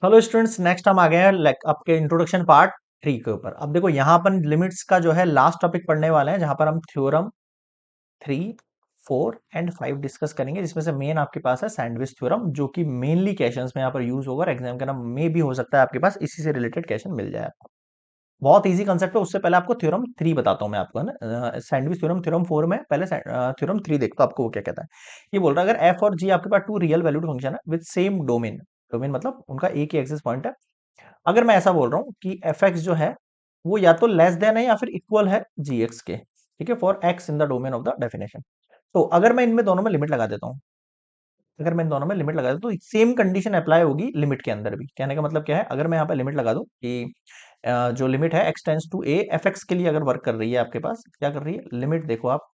Hello students, next हम आ गए हैं आपके इंट्रोडक्शन पार्ट 3 के ऊपर। अब देखो यहाँ पर लिमिट्स का जो है लास्ट टॉपिक पढ़ने वाले हैं, जहां पर हम थ्योरम 3, 4 एंड 5 डिस्कस करेंगे, जिसमें से मेन आपके पास है सैंडविच थ्योरम, जो कि मेनली क्वेश्चंस में यहाँ पर यूज होगा और एग्जाम के नाम में भी हो सकता है आपके पास इसी से रिलेटेड क्वेश्चन मिल जाए आपको। बहुत इजी कंसेप्ट है। उससे पहले आपको थ्योरम 3 बताता हूँ मैं आपको, है ना। सैंडविच थ्योरम थ्योरम 4 में पहले थ्योरम 3 देखता हूँ आपको वो क्या कहता है। ये बोल रहा है अगर एफ और जी आपके पास टू रियल वैल्यूड फंक्शन है विद सेम डोमेन, डोमेन मतलब उनका एक ही एक्सिस पॉइंट है। अगर मैं ऐसा बोल रहा हूँ कि एफ एक्स जो है वो या तो लेस देन है या फिर इक्वल है जी एक्स के, ठीक है, for x in the domain of the definition. तो अगर मैं इनमें दोनों में लिमिट लगा देता हूँ, अगर मैं इन दोनों में लिमिट लगा देता हूँ तो सेम कंडीशन अप्लाई होगी लिमिट के अंदर भी। कहने का मतलब क्या है, अगर मैं यहाँ पे लिमिट लगा दूं कि जो लिमिट है x tends to a f x के लिए अगर वर्क कर रही है आपके पास, क्या कर रही है लिमिट, देखो आप,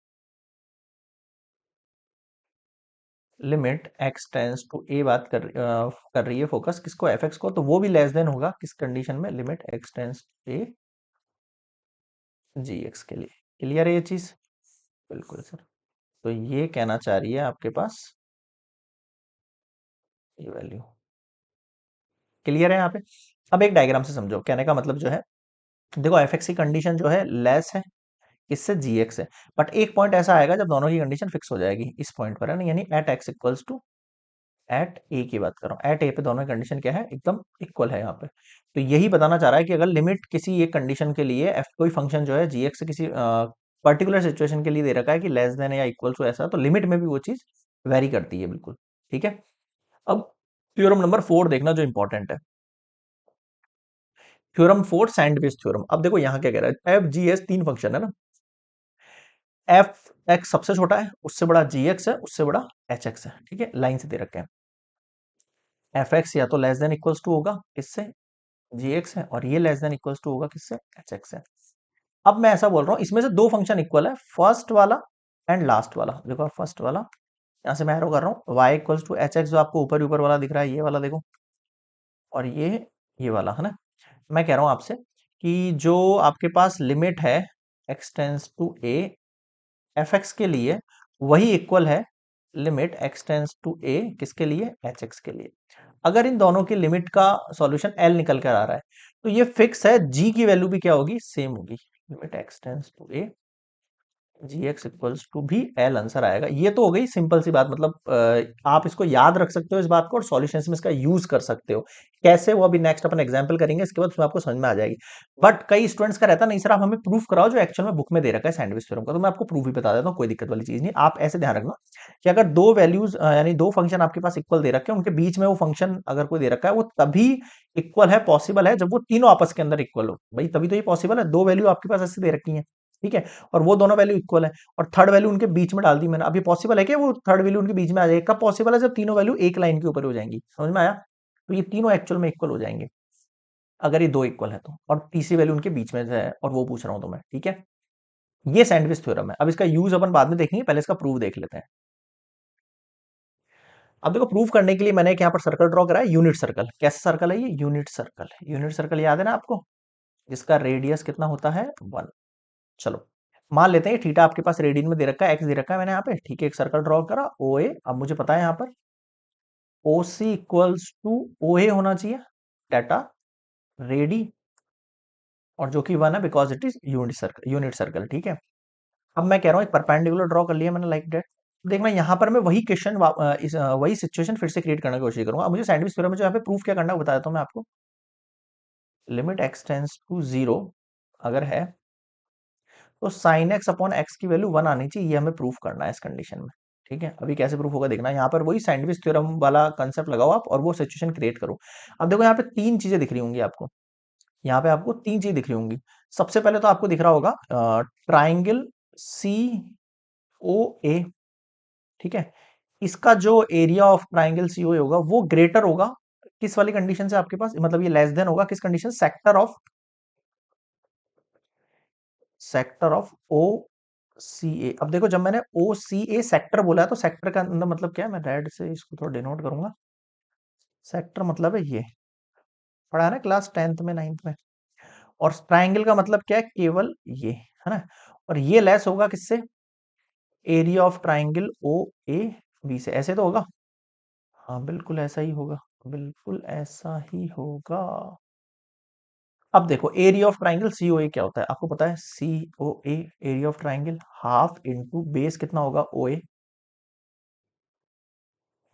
लिमिट एक्स टेंस टू ए बात कर रही है फोकस किसको, एफ एक्स को, तो वो भी लेस देन होगा किस कंडीशन में, limit x tends to a g x के लिए। क्लियर है ये चीज? बिल्कुल सर। तो ये कहना चाह रही है आपके पास ये वैल्यू। क्लियर है यहाँ पे? अब एक डायग्राम से समझो, कहने का मतलब जो है, देखो एफ एक्स की कंडीशन जो है लेस है किससे, जी एक्स है। बट एक पॉइंट ऐसा आएगा जब दोनों की कंडीशन फिक्स हो जाएगी इस पॉइंट पर, है ना, यानी eight x equals to eight A की बात कर रहा हूँ, एट ए पे दोनों की कंडीशन क्या है, एकदम इक्वल है यहाँ पे। तो यही बताना चाह रहा है कि अगर लिमिट किसी एक कंडीशन के लिए एफ कोई फंक्शन जो है जी एक्स से किसी पर्टिकुलर सिचुएशन के लिए दे रखा है कि लेस देन या इक्वल टू ऐसा, तो लिमिट में भी वो चीज वेरी करती है बिल्कुल। ठीक है। अब थ्योरम नंबर 4 देखना जो इंपॉर्टेंट है, थ्योरम 4 सैंडविच थ्योरम। अब देखो यहाँ क्या कह रहा है, एफ जी एस तीन फंक्शन है ना, एफ एक्स सबसे छोटा है, उससे बड़ा जी एक्स है, उससे बड़ा एच एक्स है, ठीक है, लाइन से दे रखे हैं। एफ एक्स या तो लेस देन इक्वल्स टू होगा किससे, जी एक्स है, और ये लेस देन इक्वल्स टू होगा किससे, एच एक्स है। अब मैं ऐसा बोल रहा हूँ इसमें से दो फंक्शन इक्वल है, फर्स्ट वाला एंड लास्ट वाला। देखो फर्स्ट वाला यहां से मैं एरो कर रहा हूँ, y equals to h x, जो आपको ऊपर ऊपर वाला दिख रहा है ये वाला देखो, और ये वाला, है ना। मैं कह रहा हूं आपसे कि जो आपके पास लिमिट है x tends to a f x के लिए, वही इक्वल है limit x tends to a किसके लिए, एच एक्स के लिए। अगर इन दोनों की लिमिट का सॉल्यूशन एल निकल कर आ रहा है, तो ये फिक्स है, जी की वैल्यू भी क्या होगी, सेम होगी, limit x tends to a g x equals to भी एल आंसर आएगा। ये तो हो गई सिंपल सी बात, मतलब आप इसको याद रख सकते हो इस बात को, और सॉल्यूशन में इसका यूज कर सकते हो। कैसे, वो अभी नेक्स्ट अपन एग्जांपल करेंगे, इसके बाद उसमें आपको समझ में आ जाएगी। बट कई स्टूडेंट्स का रहता नहीं सर आप हमें प्रूफ कराओ जो एक्चुअल में बुक में दे रखा है सैंडविच थ्योरम का, तो मैं आपको प्रूफ ही बता देता हूँ, कोई दिक्कत वाली चीज नहीं। आप ऐसे ध्यान रखना कि अगर दो वैल्यूज यानी दो फंक्शन आपके पास इक्वल दे रखे हैं, उनके बीच में वो फंक्शन अगर कोई दे रखा है, वो तभी इक्वल है, पॉसिबल है, जब वो तीनों आपस के अंदर इक्वल हो। भाई तभी तो ये पॉसिबल है, दो वैल्यू आपके पास ऐसे दे रखी है, ठीक है, और वो दोनों वैल्यू इक्वल है, और थर्ड वैल्यू उनके बीच में डाल दी मैंने। अब ये पॉसिबल है कि वो थर्ड वैल्यू उनके बीच में आ जाएगी, कब पॉसिबल है, जब तीनों वैल्यू एक लाइन के ऊपर हो जाएंगी। समझ में आया? तो ये तीनों एक्चुअल में इक्वल हो जाएंगे अगर ये दो इक्वल है तो, और तीसरी वैल्यू उनके बीच में है, और वो पूछ रहा हूं तो मैं, ठीक है। ये सैंडविच थ्योरम है। अब इसका यूज अपन बाद में देखेंगे, पहले इसका प्रूफ देख लेते हैं। अब देखो प्रूफ करने के लिए मैंने एक यहाँ पर सर्कल ड्रॉ करा है, यूनिट सर्कल। कैसा सर्कल है ये, यूनिट सर्कल। यूनिट सर्कल याद है ना आपको, जिसका रेडियस कितना होता है 1। चलो मान लेते हैं थीटा आपके पास रेडियन में दे रखा है, एक्स दे रखा है मैंने यहाँ पे, ठीक है, एक सर्कल ड्रॉ करा ओ ए। अब मुझे पता है यहाँ पर ओ सी इक्वल्स टू ओ ए होना चाहिए, डाटा रेडी, और जो कि 1 है because it is unit circle, unit circle, ठीक है। अब मैं कह रहा हूँ एक परपेंडिकुलर ड्रॉ कर लिया मैंने लाइक डेट। देखना यहाँ पर मैं वही क्वेश्चन वही सिचुएशन फिर से क्रिएट करने की कोशिश करूंगा। अब मुझे सैंडविच थ्योरम में जो यहाँ पे प्रूफ क्या करना है बता देता हूँ मैं आपको। Limit x tends to zero अगर है, तो साइन एक्स अपॉन एक्स की वैल्यू 1 आनी चाहिए, ये हमें प्रूफ करना है इस कंडीशन में। ठीक है, अभी कैसे प्रूफ होगा देखना, यहाँ पर वही सैंडविच थ्योरम वाला कंसेप्ट लगाओ आप, और वो सिचुएशन क्रिएट करो। अब देखो यहाँ पे तीन चीजें दिख रही होंगी आपको, यहाँ पे आपको तीन चीज दिख रही होंगी। सबसे पहले तो आपको दिख रहा होगा ट्राइंगल सी ओ ए, ठीक है, इसका जो area of triangle C O ए होगा वो ग्रेटर होगा किस वाली कंडीशन से आपके पास, मतलब ये लेस देन होगा किस कंडीशन, सेक्टर ऑफ ओ सी ए। अब देखो जब मैंने ओ सी ए सेक्टर बोला है, तो सेक्टर का अंदर मतलब क्या है, मैं रेड से इसको थोड़ा डिनोट करूंगा। सेक्टर मतलब है ये, पढ़ा है ना क्लास 10th में 9th में। और ट्राइंगल का मतलब क्या है, केवल ये, है ना। और ये लेस होगा किससे, area of triangle O A B से, ऐसे तो होगा। हाँ बिल्कुल ऐसा ही होगा, बिल्कुल ऐसा ही होगा। अब देखो area of triangle C O A क्या होता है आपको पता है, C O A area of triangle half into base कितना होगा ओ ए,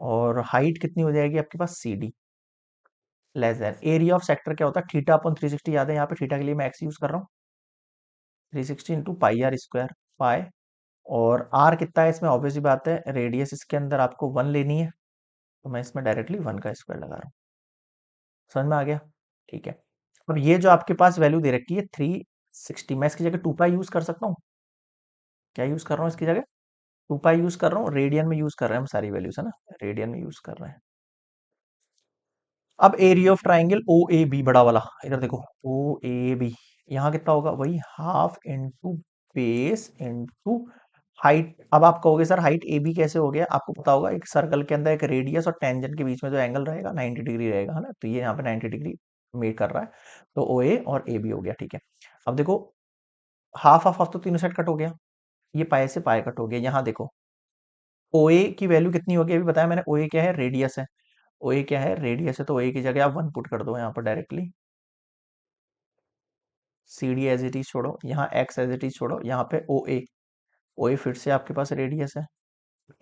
और हाइट कितनी हो जाएगी आपके पास C D, less than area of sector क्या होता है थीटा अपन 360 याद है, यहाँ पे थीटा के लिए मैं एक्स यूज कर रहा हूँ, 360 into pi r square pi, और आर कितना है इसमें ऑब्वियसली बात है रेडियस इसके अंदर आपको वन लेनी है, तो मैं इसमें डायरेक्टली वन का स्क्वायर लगा रहा हूँ। समझ में आ गया? ठीक है। अब ये जो आपके पास वैल्यू दे रखी है 360, मैं इसकी जगह टू पाई यूज कर सकता हूँ। क्या यूज कर रहा हूँ इसकी जगह? टू पाई यूज कर रहा हूँ, रेडियन में यूज कर रहे हैं हम सारी वैल्यूज है ना, रेडियन में यूज कर रहे हैं। अब area of triangle O A B बड़ा वाला, इधर देखो ओ ए बी, यहाँ कितना होगा वही half into base into height. अब आप कहोगे सर हाइट ए बी कैसे हो गया, आपको पता होगा एक सर्कल के अंदर एक रेडियस और टेंजेंट के बीच में जो एंगल रहेगा 90 डिग्री रहेगा है ना, तो ये यहाँ पे 90 डिग्री मेक कर रहा है, तो ओ ए और ए बी हो गया। ठीक है, अब देखो हाफ हाफ हाफ तो तीनों साइड कट हो गया, ये पाए से पाए कट हो गया। यहाँ देखो ओ ए की वैल्यू कितनी होगी अभी बताया मैंने, ओ ए क्या है रेडियस है, ओ ए क्या है रेडियस है, तो ओ ए की जगह आप वन पुट कर दो यहाँ पर directly, C D as it is छोड़ो, यहाँ एक्स एज इट इज छोड़ो, यहाँ पे ओ ए फिर से आपके पास रेडियस है,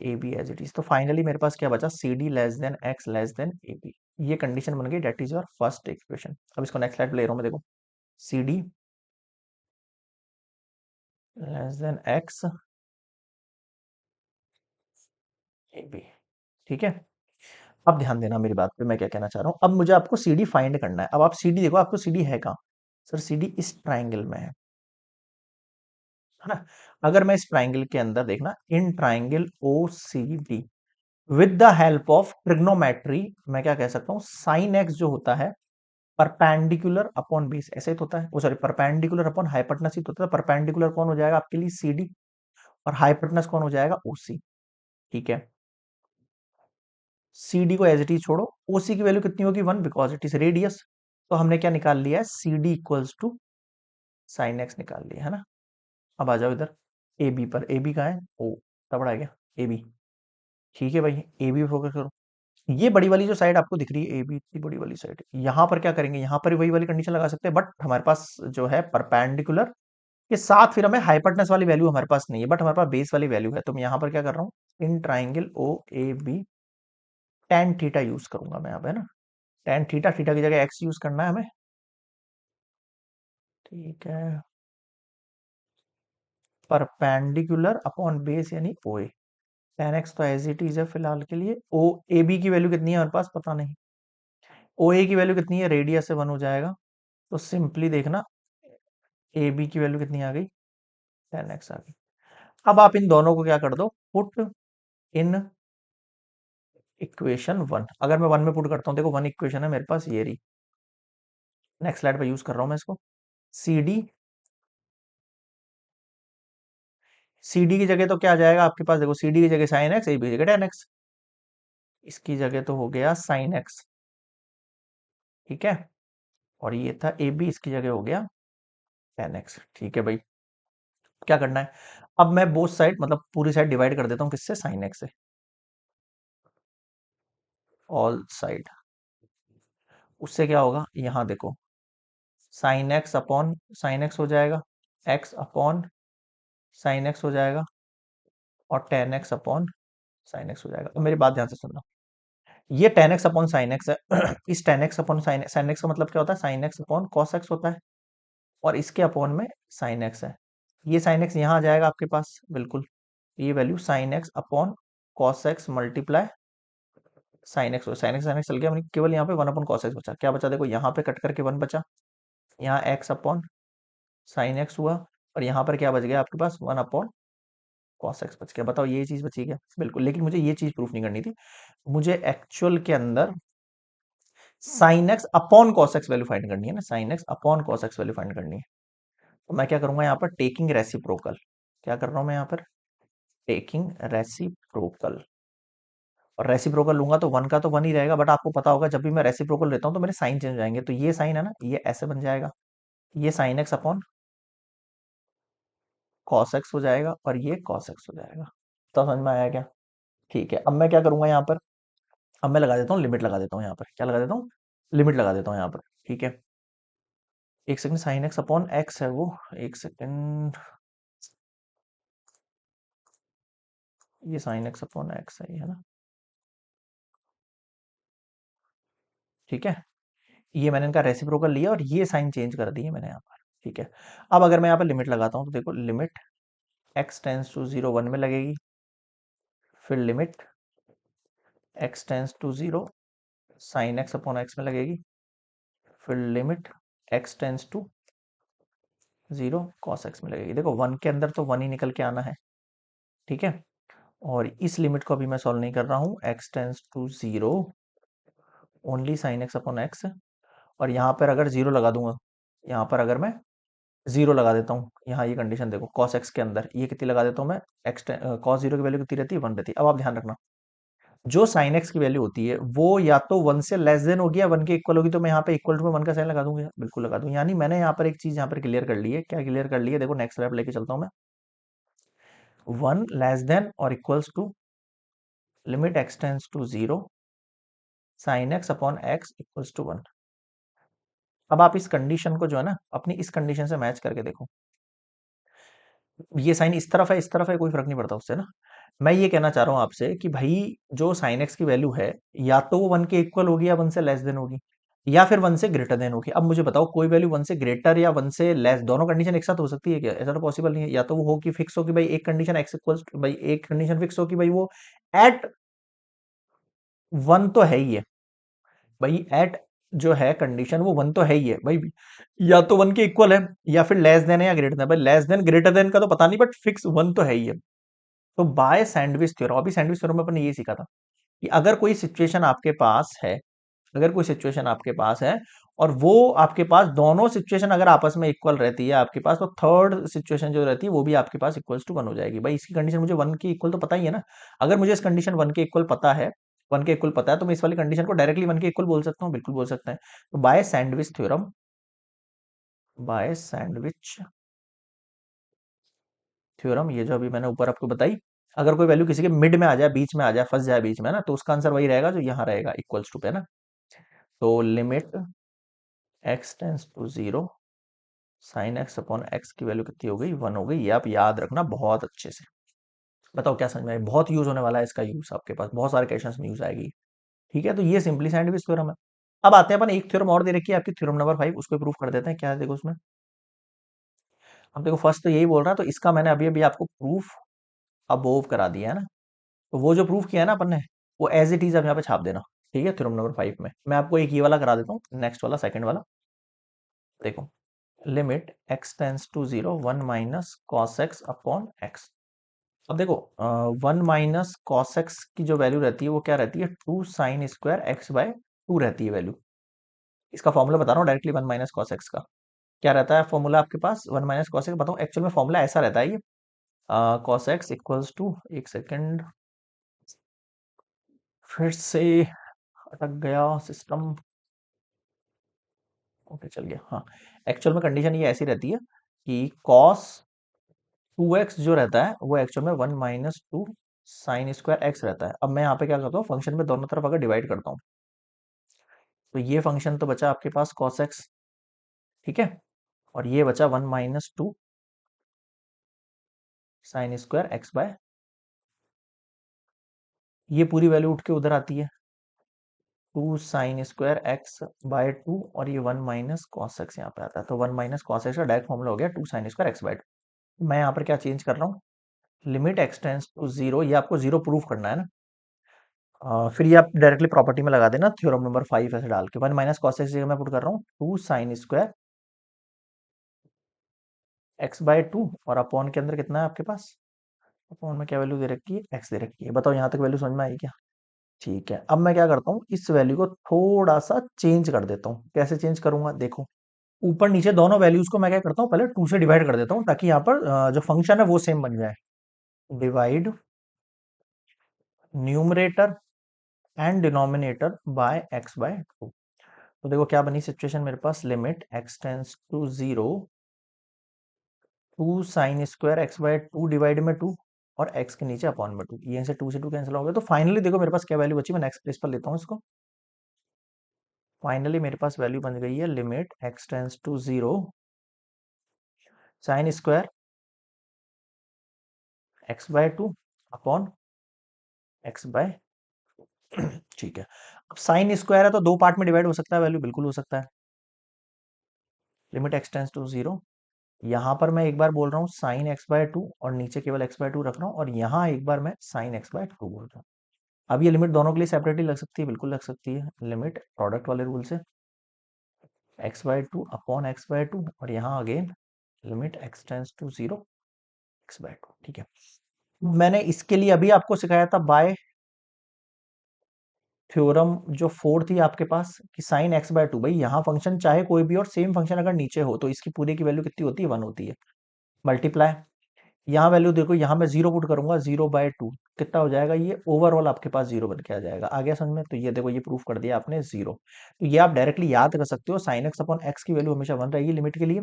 A B as it is, तो फाइनली मेरे पास क्या बचा C D less than x less than A B, ये कंडीशन बन गई, that is your first equation. अब इसको नेक्स्ट स्लाइड पे ले रहा हूँ मैं, देखो C D less than x A B. ठीक है, अब ध्यान देना मेरी बात पे, मैं क्या कहना चाह रहा हूँ, अब मुझे आपको सी डी फाइंड करना है। अब आप सी डी देखो, आपको सी डी है कहाँ? सर सी डी इस ट्राइंगल में है ना? अगर मैं इस ट्राइंगल के अंदर देखना, in triangle O C D with the help of trigonometry, मैं क्या कह सकता हूँ साइन एक्स जो होता है परपेंडिकुलर अपॉन बेस, ऐसे ही तो होता है, वो सॉरी परपेंडिकुलर अपॉन हाइपोटेनस ही तो होता है, परपेंडिकुलर कौन हो जाएगा आपके लिए सी डी, और हाइपोटेनस कौन हो जाएगा ओसी। ठीक है, सी डी को एज इट इज छोड़ो, ओसी की वैल्यू कितनी होगी one, because it is radius, तो हमने क्या निकाल लिया है C D equals to sine x निकाल लिया है ना। अब आ जाओ इधर ए बी पर, ए बी कहाँ है ओ, तब आ गया ए बी। ठीक है भाई, ए बी फोकस करो, ये बड़ी वाली जो साइड आपको दिख रही है ए बी, इतनी बड़ी वाली साइड, यहाँ पर क्या करेंगे, यहाँ पर वही वाली कंडीशन लगा सकते हैं, बट हमारे पास जो है परपेंडिकुलर के साथ फिर हमें हाइपोटेनस वाली वैल्यू हमारे पास नहीं है, बट हमारे पास बेस वाली वैल्यू है, तो मैं यहाँ पर क्या कर रहा हूँ in triangle O A B tan theta use करूंगा मैं यहाँ पे, है ना, टेन थीटा, थीटा की जगह एक्स यूज करना है हमें। ठीक है, परपेंडिकुलर अपॉन बेस यानी ओ ए, टेन एक्स तो एज इट इज है फिलहाल के लिए, ओ ए बी की वैल्यू कितनी है हमारे पास पता नहीं, ओ ए की वैल्यू कितनी है रेडियस से वन हो जाएगा, तो सिंपली देखना ए बी की वैल्यू कितनी आ गई, टेन एक्स आ गई। अब आप इन दोनों को क्या कर दो, पुट इन इक्वेशन वन, अगर मैं वन में पुट करता हूँ, देखो वन इक्वेशन है मेरे पास ये रही, नेक्स्ट स्लाइड पे यूज कर रहा हूँ मैं इसको, सी डी, सी डी की जगह तो क्या आ जाएगा आपके पास, देखो सी डी की जगह साइन एक्स, ए बी की जगह टेन एक्स, इसकी जगह तो हो गया साइन एक्स। ठीक है, और ये था ए बी, इसकी जगह हो गया टेन एक्स। ठीक है भाई, क्या करना है, अब मैं बोथ साइड मतलब पूरी साइड डिवाइड कर देता हूँ किससे, साइन एक्स से, ऑल साइड, उससे क्या होगा यहाँ देखो sign x upon sine x हो जाएगा, एक्स अपॉन साइन एक्स हो जाएगा, और ten x upon sine x हो जाएगा। तो मेरी बात ध्यान से सुनना, ये ten x upon sine x है इस ten x upon sine sine x का मतलब क्या होता है, sign x upon cos x होता है, और इसके अपॉन में साइन एक्स है, ये साइन एक्स यहाँ आ जाएगा आपके पास बिल्कुल, ये value sign x upon cos x multiply sine x, sine x चल गया, हमने केवल यहाँ पे वन अपॉन कॉस एक्स बचा, क्या बचा देखो यहाँ पे कट करके वन बचा, यहाँ एक्स अपॉन साइन एक्स हुआ, और यहाँ पर क्या बच गया आपके पास वन अपॉन कॉस एक्स बच गया। बताओ ये चीज बची क्या, बिल्कुल, लेकिन मुझे ये चीज प्रूफ नहीं करनी थी, मुझे एक्चुअल के अंदर sign x upon cos x value find करनी है ना, sign x upon cos x value find करनी है, तो मैं क्या करूंगा यहाँ पर टेकिंग रेसिप्रोकल, क्या कर रहा हूं मैं यहाँ पर टेकिंग रेसिप्रोकल, और रेसिप्रोकल लूंगा तो वन का तो वन ही रहेगा, बट आपको पता होगा जब भी मैं रेसिप्रोकल लेता हूँ तो मेरे साइन चेंज हो जाएंगे, तो ये साइन है ना ये ऐसे बन जाएगा, ये sign x upon cos x हो जाएगा, और ये कॉस एक्स हो जाएगा। तो समझ में आया क्या? ठीक है, अब मैं क्या करूंगा यहाँ पर अब मैं लगा देता हूँ लिमिट, लगा देता हूँ यहाँ पर, क्या लगा देता हूँ, लिमिट लगा देता हूँ यहाँ पर, ठीक है। एक second, sign x upon x है वो, एक सेकंड, ये साइन एक्स अपॉन एक्स है, ये है ना, ठीक है। ये मैंने इनका रेसिप्रोकल लिया और ये साइन चेंज कर दिए मैंने यहाँ पर, ठीक है। अब अगर मैं यहाँ पर लिमिट लगाता हूँ तो देखो, limit x tends to zero 1 में लगेगी, फिर limit x tends to zero sine x upon x में लगेगी, फिर limit x tends to zero cos x में लगेगी। देखो 1 के अंदर तो 1 ही निकल के आना है, ठीक है। और इस लिमिट को अभी मैं सॉल्व नहीं कर रहा हूँ, x tends to zero only sine x upon x, और यहाँ पर अगर जीरो लगा दूंगा, यहाँ पर अगर मैं जीरो लगा देता हूँ, यहाँ ये कंडीशन देखो, कॉस एक्स के अंदर ये कितनी लगा देता हूँ मैं, एक्स कॉस जीरो की वैल्यू कितनी रहती है, 1 रहती है। अब आप ध्यान रखना, जो साइन एक्स की वैल्यू होती है वो या तो 1 से लेस देन होगी या 1 के इक्वल होगी, तो मैं यहाँ पे इक्वल टू में 1 का साइन लगा दूंगा, बिल्कुल लगा दूंगा। यानी मैंने यहाँ पर एक चीज यहाँ पर क्लियर कर ली है, क्या क्लियर कर ली है, देखो नेक्स्ट स्टेप लेके चलता हूँ मैं, 1 लेस देन और equals to limit x tends to zero sine x upon x equals to 1। अब आप इस कंडीशन को जो है ना अपनी इस कंडीशन से मैच करके देखो, ये साइन इस तरफ है, कोई फर्क नहीं पड़ता उससे ना। मैं ये कहना चाह रहा हूँ आपसे कि भाई जो साइन एक्स की वैल्यू है, या तो वो 1 के इक्वल होगी या 1 से लेस देन होगी, या फिर 1 से ग्रेटर देन होगी। अब मुझे बताओ, कोई वैल्यू 1 से ग्रेटर या 1 से लेस, दोनों कंडीशन एक साथ हो सकती है क्या? ऐसा तो पॉसिबल नहीं है। या तो वो हो कि फिक्स हो कि भाई एक कंडीशन एक्स इक्वल्स, भाई एक कंडीशन फिक्स हो कि भाई वो एट 1 तो है ही है, भाई एट जो है कंडीशन वो 1 तो है ही है भाई, या तो 1 के इक्वल है या फिर लेस देन है या ग्रेटर देन। भाई लेस देन ग्रेटर देन का तो पता नहीं, बट फिक्स 1 तो है ही है। तो बाय सैंडविच थ्योरम, अभी सैंडविच थ्योरम में अपन ने ये सीखा था कि अगर कोई सिचुएशन आपके पास है, अगर कोई सिचुएशन आपके पास है और वो आपके पास दोनों सिचुएशन अगर आपस में इक्वल रहती है आपके पास, तो थर्ड सिचुएशन जो रहती है वो भी आपके पास इक्वल्स टू 1 हो जाएगी। भाई इसकी कंडीशन मुझे 1 के इक्वल तो पता ही है ना, अगर मुझे इस कंडीशन 1 के इक्वल पता है, 1 के इक्वल पता है, तो मैं इस वाली कंडीशन को डायरेक्टली 1 के इक्वल बोल सकता हूँ, बिल्कुल बोल सकते हैं। तो by sandwich theorem, by sandwich theorem, ये जो अभी मैंने ऊपर आपको बताई, अगर कोई वैल्यू किसी के मिड में आ जाए, बीच में आ जाए, फंस जाए बीच में ना, तो उसका आंसर वही रहेगा जो यहाँ रहेगा, इक्वल्स टू पे ना। तो limit x tends to zero sine x upon x की वैल्यू कितनी हो गई, 1 हो गई। ये आप याद रखना बहुत अच्छे से। बताओ क्या समझ में आया? बहुत यूज होने वाला है इसका, यूज आपके पास बहुत सारे क्वेश्चंस में यूज आएगी, ठीक है। तो ये सिंपली साइंटिफिक थ्योरम है। अब आते हैं अपन, एक थ्योरम और दे रखी है आपकी, थ्योरम नंबर 5, उसको प्रूफ कर देते हैं। क्या है देखो उसमें, अब देखो फर्स्ट तो यही बोल रहा है, तो इसका मैंने अभी अभी आपको प्रूफ अबोव करा दिया है ना। तो वो जो प्रूफ किया है ना अपन ने, वो एज इट इज अब यहाँ पे छाप देना, ठीक है। थ्योरम नंबर 5 में मैं आपको एक ये वाला करा देता हूँ, नेक्स्ट वाला, सेकंड वाला। देखो, limit x tends to zero 1 minus cos x upon x. अब देखो, 1 माइनस कॉस एक्स की जो वैल्यू रहती है वो क्या रहती है, 2 साइन स्क्वायर एक्स बाय 2 रहती है वैल्यू। इसका फॉर्मूला बता रहा हूँ डायरेक्टली, 1 माइनस कॉस एक्स का क्या रहता है फॉर्मूला आपके पास, 1 माइनस कॉस एक्स बताऊँ, एक्चुअल में फॉर्मूला ऐसा रहता है ये, कॉस एक्स इक्वल्स टू, एक सेकेंड फिर से अटक गया सिस्टम, ओके चल गया, हाँ। एक्चुअल में कंडीशन ये ऐसी रहती है कि कॉस 2x जो रहता है वो एक्चुअल में 1 माइनस 2 साइन स्क्वायर एक्स रहता है। अब मैं यहाँ पे क्या करता हूँ, फंक्शन में दोनों तरफ अगर डिवाइड करता हूँ, तो ये फंक्शन तो बचा आपके पास कॉस एक्स, ठीक है, और ये बचा 1 minus 2 sine square x by, ये पूरी वैल्यू उठ के उधर आती है, 2 साइन स्क्वायर एक्स बाय 2, और ये 1 माइनस कॉस एक्स यहाँ पे आता है। तो 1 माइनस कॉस एक्स का डायरेक्ट फॉर्मूला हो गया 2 साइन स्क्वायर एक्स बाय 2। मैं यहाँ पर क्या चेंज कर रहा हूँ, limit x tends to zero, ये आपको जीरो प्रूफ करना है ना। फिर ये आप डायरेक्टली प्रॉपर्टी में लगा देना, थ्योरम नंबर 5 ऐसे डाल के, 1 माइनस कॉस एक्स जगह मैं पुट कर रहा हूँ 2 साइन स्क्वायर एक्स बाय 2, और अपॉन के अंदर कितना है आपके पास, अपॉन में क्या वैल्यू दे रखी है, एक्स दे रखी है। बताओ यहाँ तक वैल्यू समझ में आई क्या? ठीक है। अब मैं क्या करता हूँ, इस वैल्यू को थोड़ा सा चेंज कर देता हूँ। कैसे चेंज करूंगा, देखो, ऊपर नीचे दोनों वैल्यूज को मैं क्या करता हूँ, पहले 2 से डिवाइड कर देता हूँ, ताकि यहाँ पर जो फंक्शन है वो सेम बन जाए। Divide numerator and denominator by x by 2। तो देखो क्या बनी सिचुएशन मेरे पास, limit x tends to zero 2 sine square x by 2 divide में 2, और x के नीचे अपॉन में 2, ये से 2 कैंसिल हो गया। तो फाइनली देखो मेरे पास क्या वैल्यू बची, मैं नेक्स्ट प्लेस पर लेता हूँ इसको। फाइनली मेरे पास वैल्यू बन गई है limit x tends to 0 sine square x/2 upon x/। ठीक है, अब साइन स्क्वायर है तो दो पार्ट में डिवाइड हो सकता है वैल्यू, बिल्कुल हो सकता है। लिमिट x टेंस टू 0, यहां पर मैं एक बार बोल रहा हूँ साइन x/2 और नीचे केवल x/2 रख रहा हूँ, और यहाँ एक बार मैं साइन x/2 बोल रहा हूँ। अब ये लिमिट दोनों के लिए सेपरेटली लग सकती है, बिल्कुल लग सकती है। लिमिट प्रोडक्ट वाले रूल से x/2 अपॉन x/2, और यहाँ again limit x tends to 0 x/2। ठीक है, मैंने इसके लिए अभी आपको सिखाया था बाय थ्योरम जो 4 थी आपके पास कि साइन x/2, भाई यहाँ फंक्शन चाहे कोई भी और सेम फंक्शन अगर नीचे हो तो इसकी पूरे की वैल्यू कितनी होती है, 1 होती है। मल्टीप्लाई, यहाँ वैल्यू देखो, यहाँ मैं 0 पुट करूंगा, 0/2 कितना हो जाएगा, ये ओवरऑल आपके पास 0 बन के आ जाएगा। आ गया समझ में? तो ये देखो, ये प्रूफ कर दिया आपने 0। तो ये आप डायरेक्टली याद कर सकते हो, साइन एक्स अपॉन एक्स की वैल्यू हमेशा 1 रहेगी लिमिट के लिए,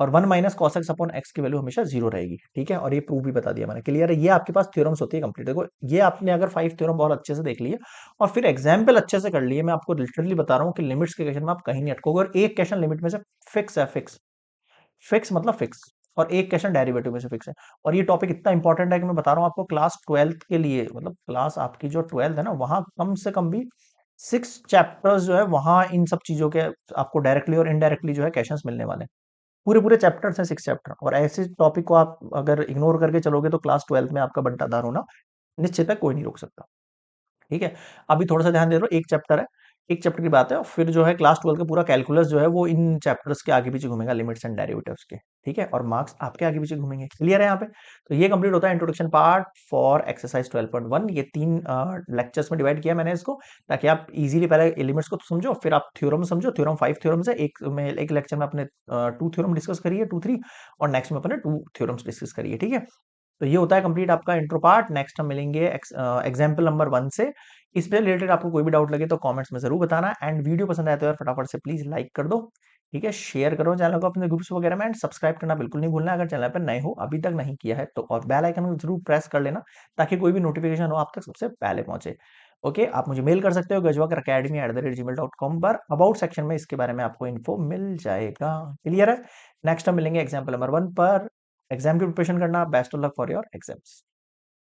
और 1 minus cos x upon x की वैल्यू हमेशा 0 रहेगी। ठीक है, और ये प्रूफ भी बता दिया मैंने, क्लियर है? ये आपके पास थ्योरम्स होती है कंप्लीट। देखो ये आपने अगर 5 थ्योरम बहुत अच्छे से देख लिए और फिर एग्जाम्पल अच्छे से कर लिए, मैं आपको लिटरली बता रहा हूँ कि लिमिट्स के क्वेश्चन में आप कहीं नहीं अटकोगे, और एक क्वेश्चन लिमिट में से फिक्स है, फिक्स फिक्स मतलब फिक्स, और एक क्वेश्चन डेरिवेटिव में से फिक्स है। और ये टॉपिक इतना इंपॉर्टेंट है कि मैं बता रहा हूँ आपको, क्लास 12th के लिए, मतलब क्लास आपकी जो 12th है ना, वहां कम से कम भी 6 चैप्टर्स जो है वहां इन सब चीजों के आपको डायरेक्टली और इनडायरेक्टली जो है क्वेश्चंस मिलने वाले हैं। पूरे पूरे चैप्टर्स हैं, 6 चैप्टर, और ऐसे टॉपिक को आप अगर इग्नोर करके चलोगे तो क्लास 12th में आपका बंटाधार होना निश्चित है, कोई नहीं रोक सकता। ठीक है, अभी थोड़ा सा ध्यान दे दो, एक चैप्टर है, एक चैप्टर की बात है, और फिर जो है क्लास 12 का पूरा कैलकुलस जो है वो इन चैप्टर्स के आगे पीछे घूमेगा, लिमिट्स एंड डेरिवेटिव्स के। ठीक है, और मार्क्स आपके आगे पीछे घूमेंगे। क्लियर है यहाँ पे? तो ये कंप्लीट होता है इंट्रोडक्शन पार्ट फॉर एक्सरसाइज 12.1। ये 3 लेक्चर्स में डिवाइड किया मैंने इसको, ताकि आप इजीली पहले एलिमेंट्स को समझो, फिर आप थ्योरम समझो। थ्योरम 5 थ्योरम्स है, एक लेक्चर में अपने 2 थ्योरम डिस्कस करिए, 2 3, और नेक्स्ट में अपने 2 थ्योरम्स डिस्कस करिए। ठीक है, तो ये होता है कंप्लीट आपका इंट्रो पार्ट। नेक्स्ट हम मिलेंगे एग्जाम्पल नंबर 1 से। इस पे रिलेटेड आपको कोई भी डाउट लगे तो कमेंट्स में जरूर बताना, एंड वीडियो पसंद आए तो यार फटाफट से प्लीज लाइक कर दो। ठीक है, शेयर करो चैनल को अपने ग्रुप्स वगैरह में, एंड सब्सक्राइब करना बिल्कुल नहीं भूलना अगर चैनल पर नए हो, अभी तक नहीं किया है तो, और बेल आइकन को जरूर प्रेस कर लेना ताकि कोई भी नोटिफिकेशन हो आप तक सबसे पहले पहुंचे। ओके, आप मुझे मेल कर सकते हो gajwakar@gmail.com पर, अबाउट सेक्शन में इसके बारे में आपको इन्फो मिल जाएगा। क्लियर है? नेक्स्ट हम मिलेंगे एग्जाम्पल नंबर 1 पर। एग्जाम की प्रिपरेशन करना, best of luck for your exams.